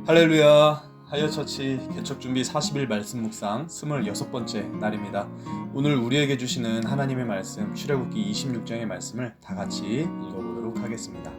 할렐루야. 하이어처치 개척준비 40일 말씀 묵상 26번째 날입니다. 오늘 우리에게 주시는 하나님의 말씀 출애굽기 26장의 말씀을 다 같이 읽어보도록 하겠습니다.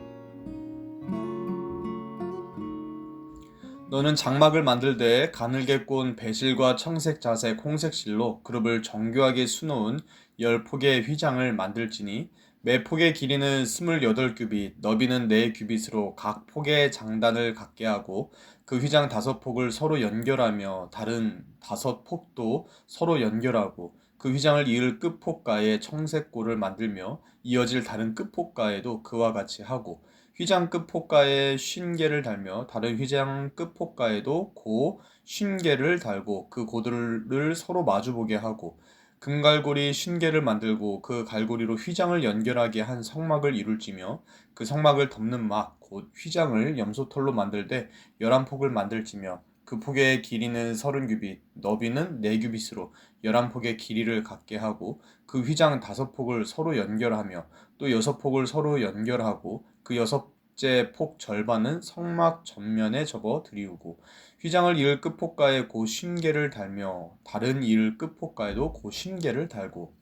너는 장막을 만들되 가늘게 꼰 배실과 청색 자색 홍색 실로 그룹을 정교하게 수놓은 10폭의 휘장을 만들지니 매 폭의 길이는 28규빗, 너비는 4규빗으로 각 폭의 장단을 갖게 하고 그 휘장 5폭을 서로 연결하며 다른 5폭도 서로 연결하고 그 휘장을 이을 끝폭가에 청색골을 만들며 이어질 다른 끝폭가에도 그와 같이 하고 휘장 끝폭가에 50개를 달며 다른 휘장 끝폭가에도 고 50개를 달고 그 고들을 서로 마주보게 하고 금갈고리 50개를 만들고 그 갈고리로 휘장을 연결하게 한 성막을 이룰지며 그 성막을 덮는 막 곧 휘장을 염소털로 만들되 11폭을 만들지며 그 폭의 길이는 30규빗 너비는 4규빗으로 11폭의 길이를 갖게 하고 그 휘장 5폭을 서로 연결하며 또 6폭을 서로 연결하고 그 6째 폭 절반은 성막 전면에 접어 들이우고 휘장을 이을 끝폭가에 고 50개를 달며 다른 이을 끝폭가에도 고 50개를 달고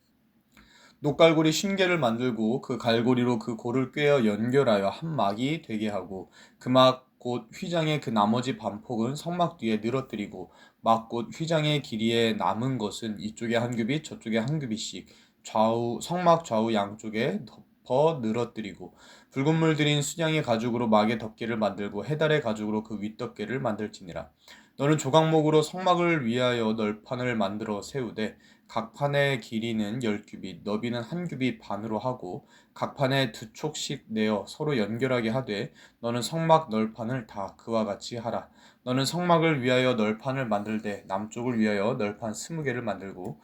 녹갈고리 50개를 만들고 그 갈고리로 그 고를 꿰어 연결하여 한 막이 되게 하고 그 막 곧 휘장의 그 나머지 반폭은 성막 뒤에 늘어뜨리고 막 곧 휘장의 길이에 남은 것은 이쪽에 한 규빗 저쪽에 한 규빗씩 좌우 성막 좌우 양쪽에 덮어 늘어뜨리고 붉은 물 들인 순양의 가죽으로 막의 덮개를 만들고 해달의 가죽으로 그 윗덮개를 만들지니라. 너는 조각목으로 성막을 위하여 널판을 만들어 세우되 각 판의 길이는 10규빗, 너비는 한 규빗 반으로 하고 각 판에 2촉씩 내어 서로 연결하게 하되 너는 성막 널판을 다 그와 같이 하라. 너는 성막을 위하여 널판을 만들되 남쪽을 위하여 널판 20개를 만들고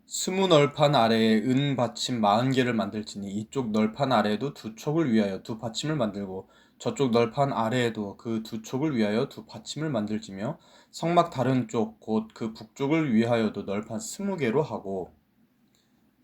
20널판 아래에 은 받침 40개를 만들지니 이쪽 널판 아래에도 2촉을 위하여 2받침을 만들고 저쪽 널판 아래에도 그 2촉을 위하여 2받침을 만들지며 성막 다른 쪽 곧 그 북쪽을 위하여도 널판 20개로 하고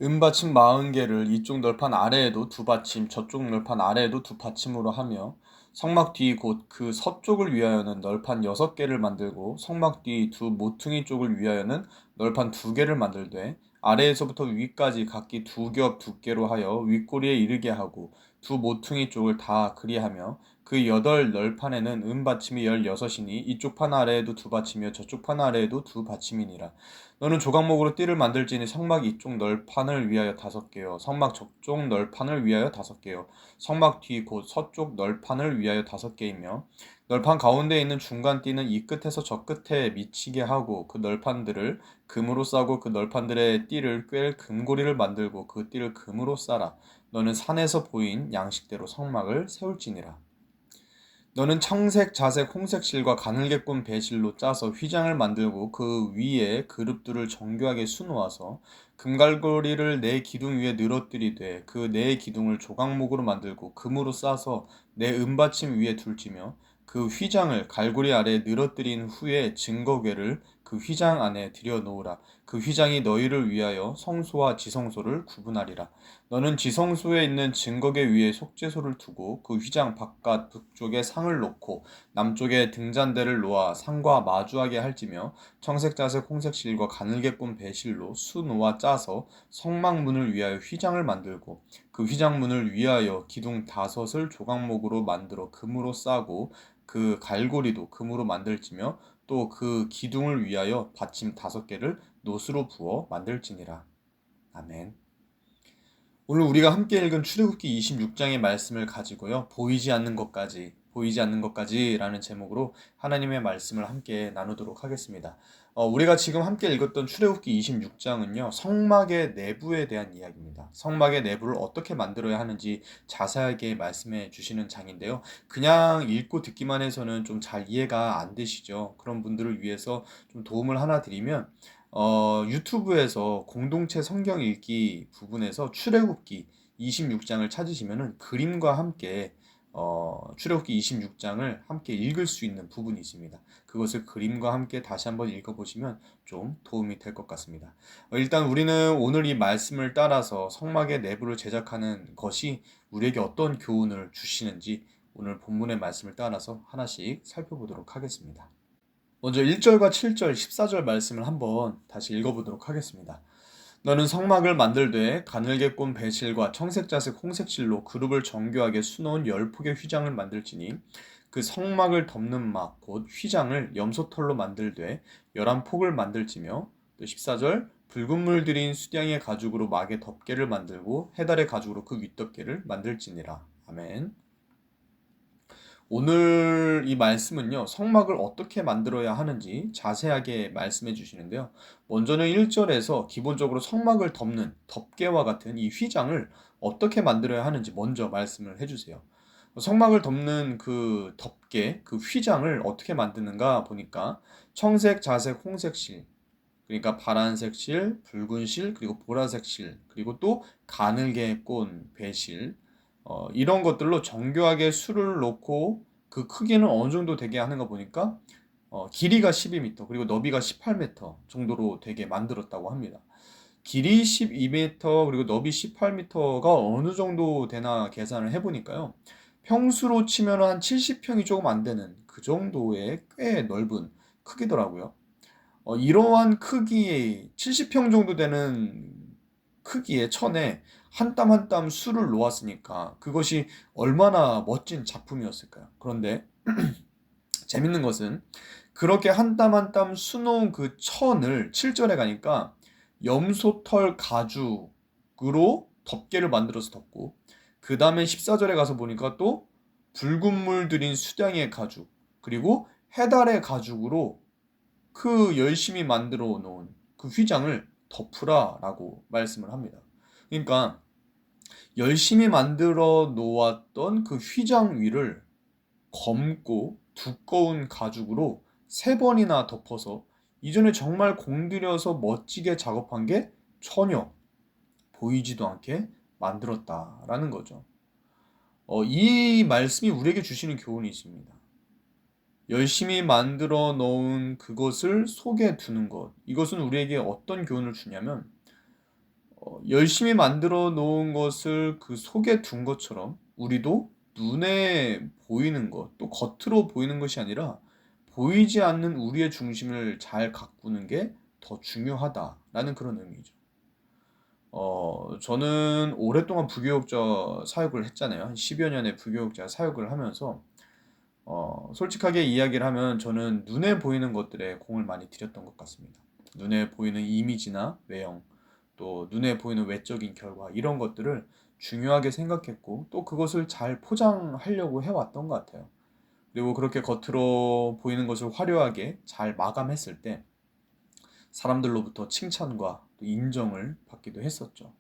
은받침 40개를 이쪽 널판 아래에도 2받침 저쪽 널판 아래에도 2받침으로 하며 성막 뒤 곧 그 서쪽을 위하여는 널판 6개를 만들고 성막 뒤 두 모퉁이 쪽을 위하여는 널판 2개를 만들되 아래에서부터 위까지 각기 2겹 두께로 하여 윗꼬리에 이르게 하고 두 모퉁이 쪽을 다 그리하며 그 8널판에는 은받침이 16이니 이쪽 판 아래에도 2받침이며 저쪽 판 아래에도 2받침이니라. 너는 조각목으로 띠를 만들지니 성막 이쪽 널판을 위하여 5개요 성막 저쪽 널판을 위하여 5개요 성막 뒤 곧 서쪽 널판을 위하여 5개이며 널판 가운데에 있는 중간 띠는 이 끝에서 저 끝에 미치게 하고 그 널판들을 금으로 싸고 그 널판들의 띠를 꿰 금고리를 만들고 그 띠를 금으로 싸라. 너는 산에서 보인 양식대로 성막을 세울지니라. 너는 청색, 자색, 홍색 실과 가늘게 꼰 배실로 짜서 휘장을 만들고 그 위에 그룹들을 정교하게 수놓아서 금갈고리를 네 기둥 위에 늘어뜨리되 그 네 기둥을 조각목으로 만들고 금으로 싸서 네 은받침 위에 둘지며 그 휘장을 갈고리 아래에 늘어뜨린 후에 증거궤를 그 휘장 안에 들여놓으라. 그 휘장이 너희를 위하여 성소와 지성소를 구분하리라. 너는 지성소에 있는 증거궤 위에 속죄소를 두고 그 휘장 바깥 북쪽에 상을 놓고 남쪽에 등잔대를 놓아 상과 마주하게 할지며 청색자색 홍색실과 가늘게 꼰 배실로 수놓아 짜서 성막문을 위하여 휘장을 만들고 그 휘장문을 위하여 기둥 5을 조각목으로 만들어 금으로 싸고 그 갈고리도 금으로 만들지며 또 그 기둥을 위하여 받침 5개를 노스로 부어 만들지니라. 아멘. 오늘 우리가 함께 읽은 출애굽기 26장의 말씀을 가지고요. 보이지 않는 것까지라는 제목으로 하나님의 말씀을 함께 나누도록 하겠습니다. 우리가 지금 함께 읽었던 출애굽기 26장은요. 성막의 내부에 대한 이야기입니다. 성막의 내부를 어떻게 만들어야 하는지 자세하게 말씀해 주시는 장인데요. 그냥 읽고 듣기만 해서는 좀 잘 이해가 안 되시죠. 그런 분들을 위해서 좀 도움을 하나 드리면 유튜브에서 공동체 성경 읽기 부분에서 출애굽기 26장을 찾으시면은 그림과 함께 출애굽기 26장을 함께 읽을 수 있는 부분이 있습니다. 그것을 그림과 함께 다시 한번 읽어보시면 좀 도움이 될 것 같습니다. 일단 우리는 오늘 이 말씀을 따라서 성막의 내부를 제작하는 것이 우리에게 어떤 교훈을 주시는지 오늘 본문의 말씀을 따라서 하나씩 살펴보도록 하겠습니다. 먼저 1절과 7절, 14절 말씀을 한번 다시 읽어보도록 하겠습니다. 너는 성막을 만들되 가늘게 꼰 배실과 청색자색 홍색실로 그룹을 정교하게 수놓은 10폭의 휘장을 만들지니 그 성막을 덮는 막 곧 휘장을 염소털로 만들되 11폭을 만들지며 또 14절 붉은 물 들인 수량의 가죽으로 막의 덮개를 만들고 해달의 가죽으로 그 윗덮개를 만들지니라. 아멘. 오늘 이 말씀은요, 성막을 어떻게 만들어야 하는지 자세하게 말씀해 주시는데요. 먼저는 1절에서 기본적으로 성막을 덮는 덮개와 같은 이 휘장을 어떻게 만들어야 하는지 먼저 말씀을 해 주세요. 성막을 덮는 그 덮개, 그 휘장을 어떻게 만드는가 보니까 청색, 자색, 홍색 실, 그러니까 파란색 실, 붉은 실, 그리고 보라색 실, 그리고 또 가늘게 꼰 배실, 이런 것들로 정교하게 술을 놓고 그 크기는 어느 정도 되게 하는가 보니까 길이가 12m 그리고 너비가 18m 정도로 되게 만들었다고 합니다. 길이 12m 그리고 너비 18m가 어느 정도 되나 계산을 해보니까요. 평수로 치면 한 70평이 조금 안 되는 그 정도의 꽤 넓은 크기더라고요. 이러한 크기의 70평 정도 되는 크기의 천에 한 땀 한 땀 수를 놓았으니까 그것이 얼마나 멋진 작품이었을까요? 그런데 재밌는 것은 그렇게 한 땀 한 땀 수놓은 그 천을 7절에 가니까 염소털 가죽으로 덮개를 만들어서 덮고 그 다음에 14절에 가서 보니까 또 붉은 물 들인 수량의 가죽 그리고 해달의 가죽으로 그 열심히 만들어 놓은 그 휘장을 덮으라라고 말씀을 합니다. 그러니까 열심히 만들어 놓았던 그 휘장 위를 검고 두꺼운 가죽으로 3번이나 덮어서 이전에 정말 공들여서 멋지게 작업한 게 전혀 보이지도 않게 만들었다라는 거죠. 이 말씀이 우리에게 주시는 교훈이 있습니다. 열심히 만들어 놓은 그것을 속에 두는 것. 이것은 우리에게 어떤 교훈을 주냐면, 열심히 만들어 놓은 것을 그 속에 둔 것처럼 우리도 눈에 보이는 것, 또 겉으로 보이는 것이 아니라 보이지 않는 우리의 중심을 잘 가꾸는 게 더 중요하다라는 그런 의미죠. 저는 오랫동안 부교육자 사역을 했잖아요. 한 10여 년의 부교육자 사역을 하면서 솔직하게 이야기를 하면 저는 눈에 보이는 것들에 공을 많이 들였던 것 같습니다. 눈에 보이는 이미지나 외형, 또 눈에 보이는 외적인 결과 이런 것들을 중요하게 생각했고 또 그것을 잘 포장하려고 해왔던 것 같아요. 그리고 그렇게 겉으로 보이는 것을 화려하게 잘 마감했을 때 사람들로부터 칭찬과 또 인정을 받기도 했었죠.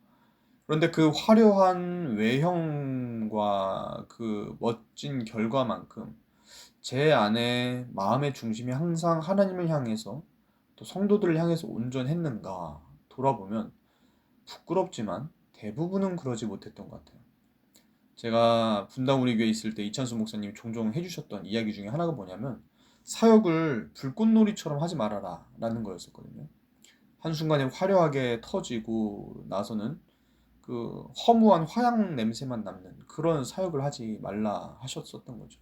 그런데 그 화려한 외형과 그 멋진 결과만큼 제 안에 마음의 중심이 항상 하나님을 향해서 또 성도들을 향해서 온전했는가 돌아보면 부끄럽지만 대부분은 그러지 못했던 것 같아요. 제가 분당 우리 교회 있을 때 이찬수 목사님이 종종 해주셨던 이야기 중에 하나가 뭐냐면 사역을 불꽃놀이처럼 하지 말아라 라는 거였었거든요. 한순간에 화려하게 터지고 나서는 그 허무한 화양 냄새만 남는 그런 사역을 하지 말라 하셨었던 거죠.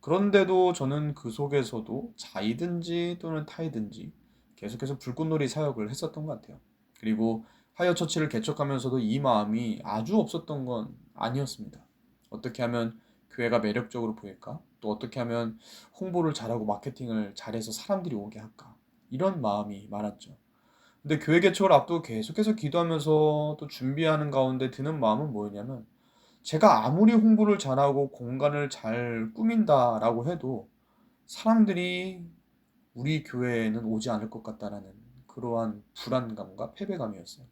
그런데도 저는 그 속에서도 자이든지 또는 타이든지 계속해서 불꽃놀이 사역을 했었던 것 같아요. 그리고 하이어 처치를 개척하면서도 이 마음이 아주 없었던 건 아니었습니다. 어떻게 하면 교회가 매력적으로 보일까? 또 어떻게 하면 홍보를 잘하고 마케팅을 잘해서 사람들이 오게 할까? 이런 마음이 많았죠. 근데 교회 개척을 앞두고 계속해서 기도하면서 또 준비하는 가운데 드는 마음은 뭐였냐면 제가 아무리 홍보를 잘하고 공간을 잘 꾸민다라고 해도 사람들이 우리 교회에는 오지 않을 것 같다라는 그러한 불안감과 패배감이었어요.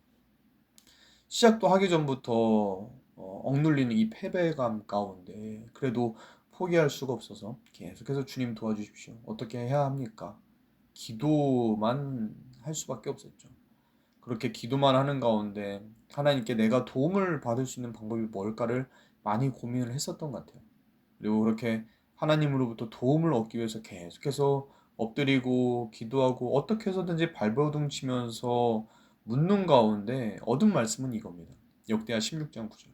시작도 하기 전부터 억눌리는 이 패배감 가운데 그래도 포기할 수가 없어서 계속해서 주님 도와주십시오. 어떻게 해야 합니까? 기도만 할 수밖에 없었죠. 그렇게 기도만 하는 가운데 하나님께 내가 도움을 받을 수 있는 방법이 뭘까를 많이 고민을 했었던 것 같아요. 그리고 그렇게 하나님으로부터 도움을 얻기 위해서 계속해서 엎드리고 기도하고 어떻게 해서든지 발버둥 치면서 묻는 가운데 얻은 말씀은 이겁니다. 역대하 16장 9절.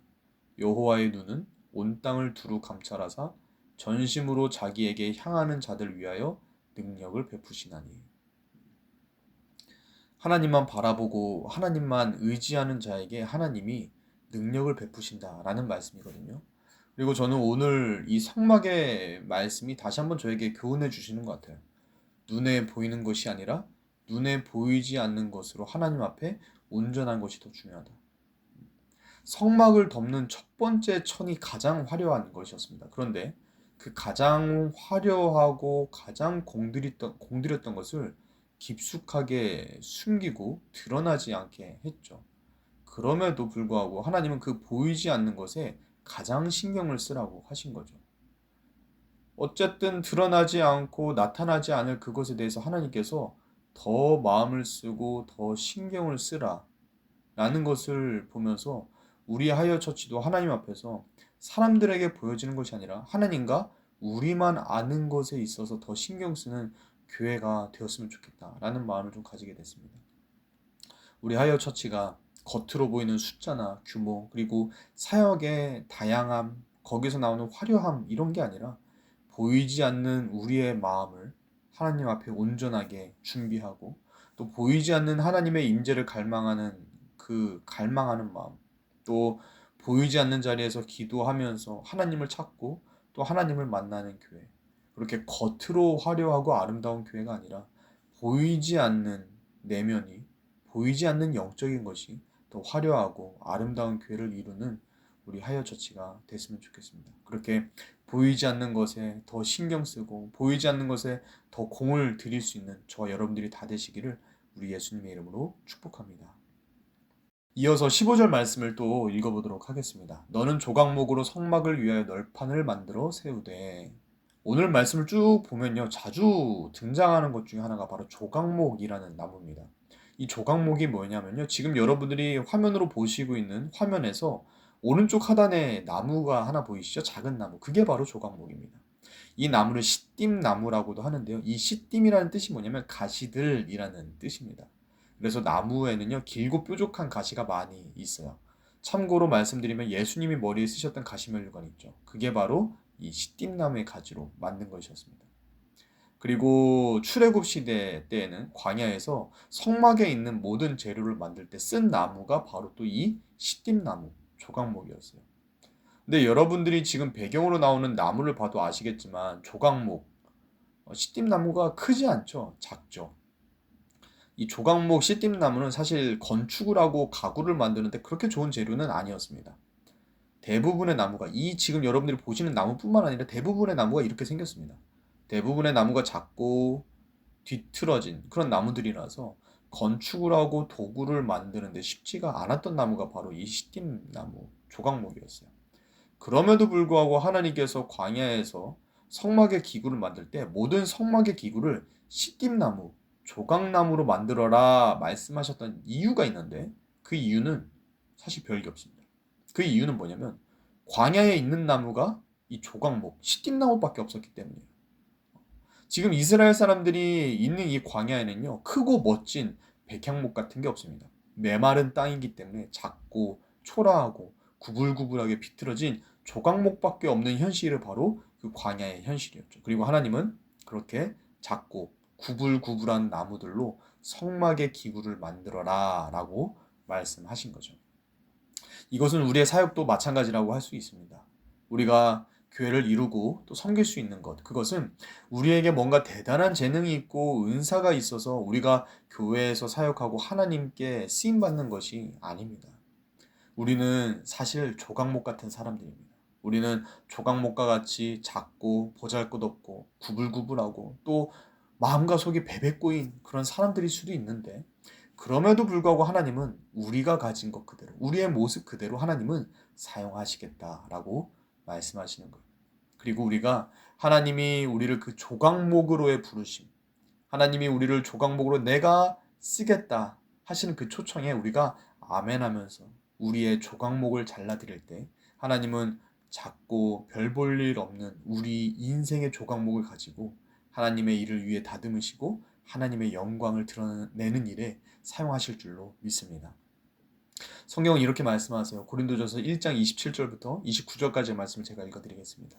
여호와의 눈은 온 땅을 두루 감찰하사 전심으로 자기에게 향하는 자들 위하여 능력을 베푸시나니. 하나님만 바라보고 하나님만 의지하는 자에게 하나님이 능력을 베푸신다라는 말씀이거든요. 그리고 저는 오늘 이 성막의 말씀이 다시 한번 저에게 교훈해 주시는 것 같아요. 눈에 보이는 것이 아니라 눈에 보이지 않는 것으로 하나님 앞에 온전한 것이 더 중요하다. 성막을 덮는 첫 번째 천이 가장 화려한 것이었습니다. 그런데 그 가장 화려하고 가장 공들였던 것을 깊숙하게 숨기고 드러나지 않게 했죠. 그럼에도 불구하고 하나님은 그 보이지 않는 것에 가장 신경을 쓰라고 하신 거죠. 어쨌든 드러나지 않고 나타나지 않을 그것에 대해서 하나님께서 더 마음을 쓰고 더 신경을 쓰라 라는 것을 보면서 우리 하이어 처치도 하나님 앞에서 사람들에게 보여지는 것이 아니라 하나님과 우리만 아는 것에 있어서 더 신경 쓰는 교회가 되었으면 좋겠다라는 마음을 좀 가지게 됐습니다. 우리 하이어 처치가 겉으로 보이는 숫자나 규모 그리고 사역의 다양함 거기서 나오는 화려함 이런 게 아니라 보이지 않는 우리의 마음을 하나님 앞에 온전하게 준비하고 또 보이지 않는 하나님의 임재를 갈망하는 그 갈망하는 마음 또 보이지 않는 자리에서 기도하면서 하나님을 찾고 또 하나님을 만나는 교회 그렇게 겉으로 화려하고 아름다운 교회가 아니라 보이지 않는 내면이 보이지 않는 영적인 것이 더 화려하고 아름다운 교회를 이루는 우리 하이어 처치가 됐으면 좋겠습니다. 그렇게 보이지 않는 것에 더 신경 쓰고 보이지 않는 것에 더 공을 들일 수 있는 저와 여러분들이 다 되시기를 우리 예수님의 이름으로 축복합니다. 이어서 15절 말씀을 또 읽어보도록 하겠습니다. 너는 조각목으로 성막을 위하여 널판을 만들어 세우되. 오늘 말씀을 쭉 보면요, 자주 등장하는 것 중에 하나가 바로 조각목이라는 나무입니다. 이 조각목이 뭐냐면요, 지금 여러분들이 화면으로 보시고 있는 화면에서 오른쪽 하단에 나무가 하나 보이시죠? 작은 나무. 그게 바로 조각목입니다. 이 나무를 시띠나무라고도 하는데요. 이 시띠이라는 뜻이 뭐냐면 가시들이라는 뜻입니다. 그래서 나무에는요, 길고 뾰족한 가시가 많이 있어요. 참고로 말씀드리면 예수님이 머리에 쓰셨던 가시면류관 있죠. 그게 바로 이 시띠나무의 가지로 만든 것이었습니다. 그리고 출애굽 시대 때에는 광야에서 성막에 있는 모든 재료를 만들 때 쓴 나무가 바로 또 이 시띠나무, 조각목이었어요. 근데 여러분들이 지금 배경으로 나오는 나무를 봐도 아시겠지만 조각목, 시띠나무가 크지 않죠? 작죠. 이 조각목 시띠나무는 사실 건축을 하고 가구를 만드는데 그렇게 좋은 재료는 아니었습니다. 대부분의 나무가 이 지금 여러분들이 보시는 나무뿐만 아니라 대부분의 나무가 이렇게 생겼습니다. 대부분의 나무가 작고 뒤틀어진 그런 나무들이라서 건축을 하고 도구를 만드는데 쉽지가 않았던 나무가 바로 이 시띠나무 조각목이었어요. 그럼에도 불구하고 하나님께서 광야에서 성막의 기구를 만들 때 모든 성막의 기구를 시띠나무, 조각나무로 만들어라 말씀하셨던 이유가 있는데 그 이유는 사실 별게 없습니다. 그 이유는 뭐냐면 광야에 있는 나무가 이 조각목, 시띠나무밖에 없었기 때문이에요. 지금 이스라엘 사람들이 있는 이 광야에는요, 크고 멋진 백향목 같은 게 없습니다. 메마른 땅이기 때문에 작고 초라하고 구불구불하게 비틀어진 조각목밖에 없는 현실이 바로 그 광야의 현실이었죠. 그리고 하나님은 그렇게 작고 구불구불한 나무들로 성막의 기구를 만들어라 라고 말씀하신 거죠. 이것은 우리의 사역도 마찬가지라고 할 수 있습니다. 우리가 교회를 이루고 또 섬길 수 있는 것, 그것은 우리에게 뭔가 대단한 재능이 있고 은사가 있어서 우리가 교회에서 사역하고 하나님께 쓰임받는 것이 아닙니다. 우리는 사실 조각목 같은 사람들입니다. 우리는 조각목과 같이 작고 보잘것없고 구불구불하고 또 마음과 속이 베베꼬인 그런 사람들일 수도 있는데 그럼에도 불구하고 하나님은 우리가 가진 것 그대로 우리의 모습 그대로 하나님은 사용하시겠다라고 말씀하시는 거예요. 그리고 우리가 하나님이 우리를 그 조각목으로의 부르심 하나님이 우리를 조각목으로 내가 쓰겠다 하시는 그 초청에 우리가 아멘하면서 우리의 조각목을 잘라드릴 때 하나님은 작고 별 볼 일 없는 우리 인생의 조각목을 가지고 하나님의 일을 위해 다듬으시고 하나님의 영광을 드러내는 일에 사용하실 줄로 믿습니다. 성경은 이렇게 말씀하세요. 고린도전서 1장 27절부터 29절까지의 말씀을 제가 읽어드리겠습니다.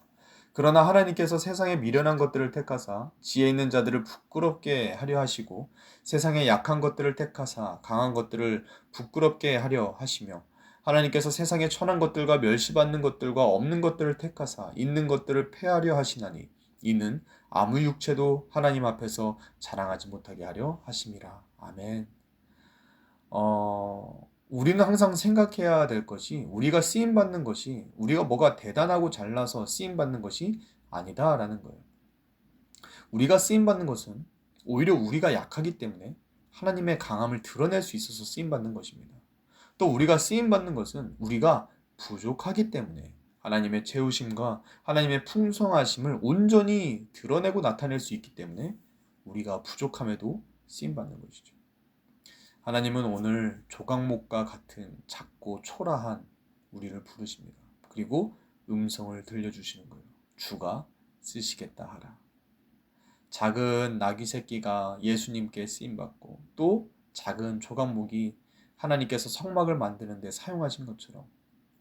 그러나 하나님께서 세상에 미련한 것들을 택하사 지혜 있는 자들을 부끄럽게 하려 하시고 세상에 약한 것들을 택하사 강한 것들을 부끄럽게 하려 하시며 하나님께서 세상에 천한 것들과 멸시받는 것들과 없는 것들을 택하사 있는 것들을 폐하려 하시나니 이는 아무 육체도 하나님 앞에서 자랑하지 못하게 하려 하심이라. 아멘. 우리는 항상 생각해야 될 것이 우리가 쓰임 받는 것이 우리가 뭐가 대단하고 잘나서 쓰임 받는 것이 아니다라는 거예요. 우리가 쓰임 받는 것은 오히려 우리가 약하기 때문에 하나님의 강함을 드러낼 수 있어서 쓰임 받는 것입니다. 또 우리가 쓰임 받는 것은 우리가 부족하기 때문에 하나님의 채우심과 하나님의 풍성하심을 온전히 드러내고 나타낼 수 있기 때문에 우리가 부족함에도 쓰임 받는 것이죠. 하나님은 오늘 조각목과 같은 작고 초라한 우리를 부르십니다. 그리고 음성을 들려주시는 거예요. 주가 쓰시겠다 하라. 작은 나귀 새끼가 예수님께 쓰임받고 또 작은 조각목이 하나님께서 성막을 만드는 데 사용하신 것처럼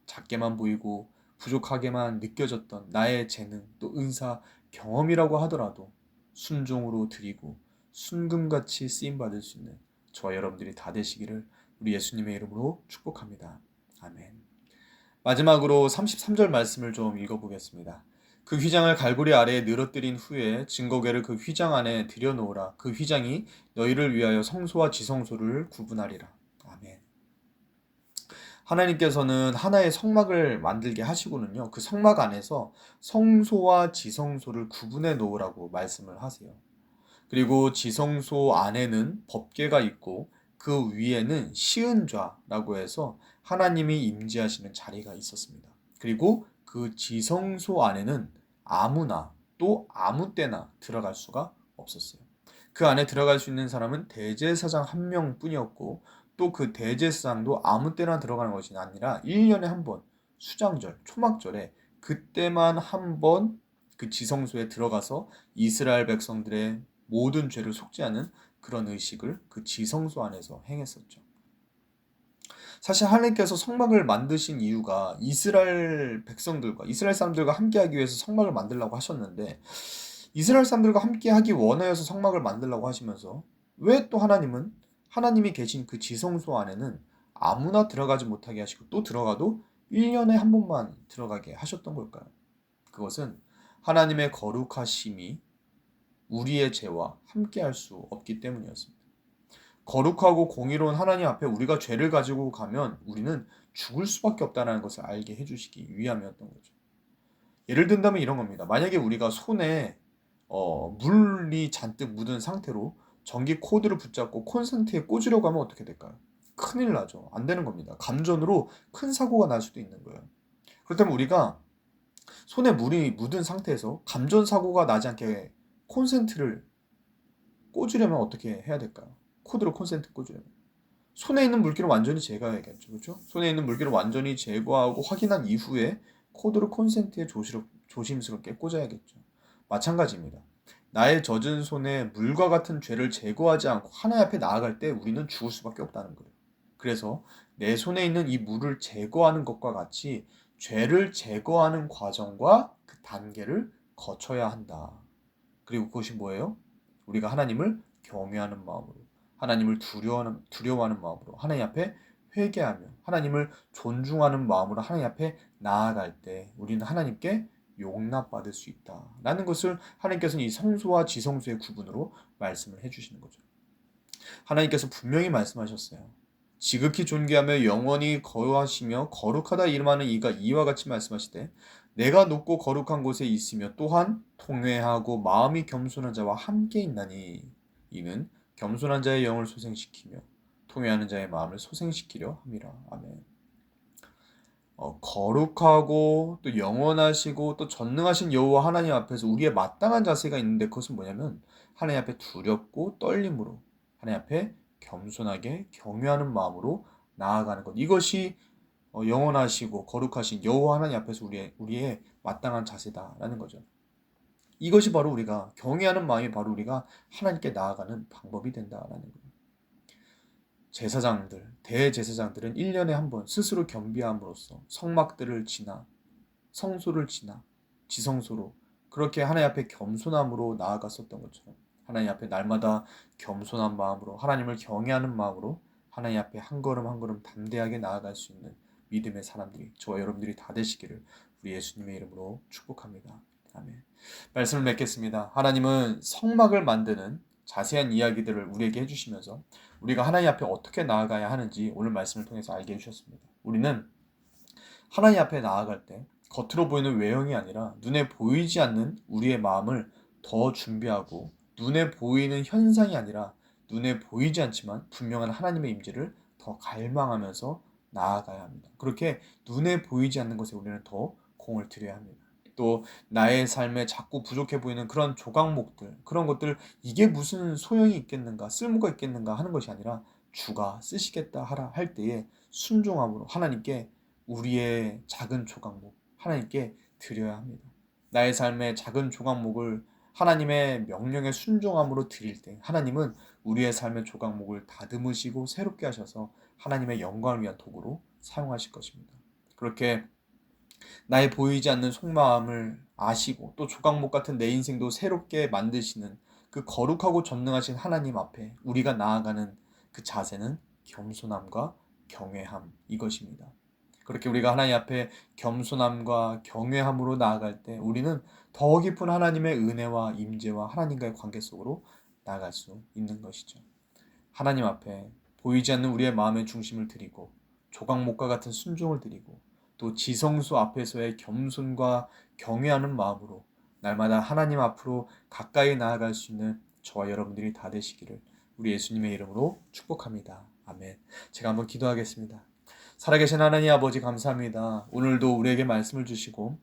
작게만 보이고 부족하게만 느껴졌던 나의 재능 또 은사 경험이라고 하더라도 순종으로 드리고 순금같이 쓰임받을 수 있는 저와 여러분들이 다 되시기를 우리 예수님의 이름으로 축복합니다. 아멘. 마지막으로 33절 말씀을 좀 읽어보겠습니다. 그 휘장을 갈고리 아래에 늘어뜨린 후에 증거궤를 그 휘장 안에 들여놓으라. 그 휘장이 너희를 위하여 성소와 지성소를 구분하리라. 아멘. 하나님께서는 하나의 성막을 만들게 하시고는요. 그 성막 안에서 성소와 지성소를 구분해 놓으라고 말씀을 하세요. 그리고 지성소 안에는 법궤가 있고 그 위에는 시은좌라고 해서 하나님이 임재하시는 자리가 있었습니다. 그리고 그 지성소 안에는 아무나 또 아무 때나 들어갈 수가 없었어요. 그 안에 들어갈 수 있는 사람은 대제사장 한 명뿐이었고 또 그 대제사장도 아무 때나 들어가는 것이 아니라 1년에 한 번 수장절, 초막절에 그때만 한 번 그 지성소에 들어가서 이스라엘 백성들의 모든 죄를 속죄하는 그런 의식을 그 지성소 안에서 행했었죠. 사실 하나님께서 성막을 만드신 이유가 이스라엘 백성들과 이스라엘 사람들과 함께하기 위해서 성막을 만들려고 하셨는데 이스라엘 사람들과 함께하기 원하여서 성막을 만들려고 하시면서 왜 또 하나님은 하나님이 계신 그 지성소 안에는 아무나 들어가지 못하게 하시고 또 들어가도 1년에 한 번만 들어가게 하셨던 걸까요? 그것은 하나님의 거룩하심이 우리의 죄와 함께할 수 없기 때문이었습니다. 거룩하고 공의로운 하나님 앞에 우리가 죄를 가지고 가면 우리는 죽을 수밖에 없다는 것을 알게 해주시기 위함이었던 거죠. 예를 든다면 이런 겁니다. 만약에 우리가 손에 물이 잔뜩 묻은 상태로 전기 코드를 붙잡고 콘센트에 꽂으려고 하면 어떻게 될까요? 큰일 나죠. 안 되는 겁니다. 감전으로 큰 사고가 날 수도 있는 거예요. 그렇다면 우리가 손에 물이 묻은 상태에서 감전 사고가 나지 않게 콘센트를 꽂으려면 어떻게 해야 될까요? 코드로 콘센트 꽂으려면 손에 있는 물기를 완전히 제거해야겠죠. 그렇죠? 손에 있는 물기를 완전히 제거하고 확인한 이후에 코드로 콘센트에 조심스럽게 꽂아야겠죠. 마찬가지입니다. 나의 젖은 손에 물과 같은 죄를 제거하지 않고 하나님 앞에 나아갈 때 우리는 죽을 수밖에 없다는 거예요. 그래서 내 손에 있는 이 물을 제거하는 것과 같이 죄를 제거하는 과정과 그 단계를 거쳐야 한다. 그리고 그것이 뭐예요? 우리가 하나님을 경외하는 마음으로 하나님을 두려워하는 마음으로 하나님 앞에 회개하며 하나님을 존중하는 마음으로 하나님 앞에 나아갈 때 우리는 하나님께 용납받을 수 있다라는 것을 하나님께서는 이 성소와 지성소의 구분으로 말씀을 해주시는 거죠. 하나님께서 분명히 말씀하셨어요. 지극히 존귀하며 영원히 거하시며 거룩하다 이름하는 이가 이와 같이 말씀하시되 내가 높고 거룩한 곳에 있으며 또한 통회하고 마음이 겸손한 자와 함께 있나니 이는 겸손한 자의 영을 소생시키며 통회하는 자의 마음을 소생시키려 함이라. 아멘. 거룩하고 또 영원하시고 또 전능하신 여호와 하나님 앞에서 우리의 마땅한 자세가 있는데 그것은 뭐냐면 하나님 앞에 두렵고 떨림으로 하나님 앞에 겸손하게 경외하는 마음으로 나아가는 것. 이것이 영원하시고 거룩하신 여호와 하나님 앞에서 우리의 마땅한 자세다라는 거죠. 이것이 바로 우리가 경외하는 마음이 바로 우리가 하나님께 나아가는 방법이 된다라는 거예요. 제사장들, 대제사장들은 1년에 한 번 스스로 겸비함으로써 성막들을 지나 성소를 지나 지성소로 그렇게 하나님 앞에 겸손함으로 나아갔었던 것처럼 하나님 앞에 날마다 겸손한 마음으로 하나님을 경외하는 마음으로 하나님 앞에 한 걸음 한 걸음 담대하게 나아갈 수 있는 믿음의 사람들이 저와 여러분들이 다 되시기를 우리 예수님의 이름으로 축복합니다. 아멘. 말씀을 맺겠습니다. 하나님은 성막을 만드는 자세한 이야기들을 우리에게 해주시면서 우리가 하나님 앞에 어떻게 나아가야 하는지 오늘 말씀을 통해서 알게 해주셨습니다. 우리는 하나님 앞에 나아갈 때 겉으로 보이는 외형이 아니라 눈에 보이지 않는 우리의 마음을 더 준비하고 눈에 보이는 현상이 아니라 눈에 보이지 않지만 분명한 하나님의 임재를 더 갈망하면서 나아가야 합니다. 그렇게 눈에 보이지 않는 것에 우리는 더 공을 들여야 합니다. 또 나의 삶에 자꾸 부족해 보이는 그런 조각목들, 그런 것들 이게 무슨 소용이 있겠는가, 쓸모가 있겠는가 하는 것이 아니라 주가 쓰시겠다 하라 할 때에 순종함으로 하나님께 우리의 작은 조각목 하나님께 드려야 합니다. 나의 삶의 작은 조각목을 하나님의 명령에 순종함으로 드릴 때 하나님은 우리의 삶의 조각목을 다듬으시고 새롭게 하셔서 하나님의 영광을 위한 도구로 사용하실 것입니다. 그렇게 나의 보이지 않는 속마음을 아시고 또 조각목 같은 내 인생도 새롭게 만드시는 그 거룩하고 전능하신 하나님 앞에 우리가 나아가는 그 자세는 겸손함과 경외함 이것입니다. 그렇게 우리가 하나님 앞에 겸손함과 경외함으로 나아갈 때 우리는 더 깊은 하나님의 은혜와 임재와 하나님과의 관계 속으로 나아갈 수 있는 것이죠. 하나님 앞에 보이지 않는 우리의 마음의 중심을 드리고 조각목과 같은 순종을 드리고 또 지성소 앞에서의 겸손과 경외하는 마음으로 날마다 하나님 앞으로 가까이 나아갈 수 있는 저와 여러분들이 다 되시기를 우리 예수님의 이름으로 축복합니다. 아멘. 제가 한번 기도하겠습니다. 살아계신 하나님 아버지 감사합니다. 오늘도 우리에게 말씀을 주시고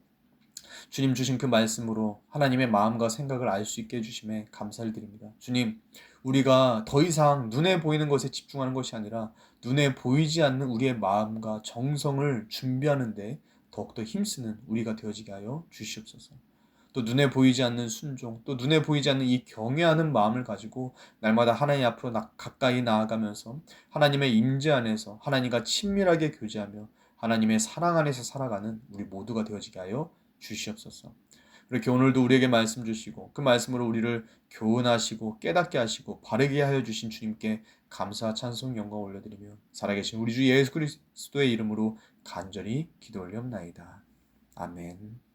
주님 주신 그 말씀으로 하나님의 마음과 생각을 알 수 있게 해주심에 감사를 드립니다. 주님, 우리가 더 이상 눈에 보이는 것에 집중하는 것이 아니라 눈에 보이지 않는 우리의 마음과 정성을 준비하는데 더욱더 힘쓰는 우리가 되어지게 하여 주시옵소서. 또 눈에 보이지 않는 순종, 또 눈에 보이지 않는 이 경외하는 마음을 가지고 날마다 하나님 앞으로 가까이 나아가면서 하나님의 임재 안에서 하나님과 친밀하게 교제하며 하나님의 사랑 안에서 살아가는 우리 모두가 되어지게 하여 주시옵소서. 그렇게 오늘도 우리에게 말씀 주시고 그 말씀으로 우리를 교훈하시고 깨닫게 하시고 바르게 하여 주신 주님께 감사 찬송 영광 올려드리며 살아계신 우리 주 예수 그리스도의 이름으로 간절히 기도 올리옵나이다. 아멘.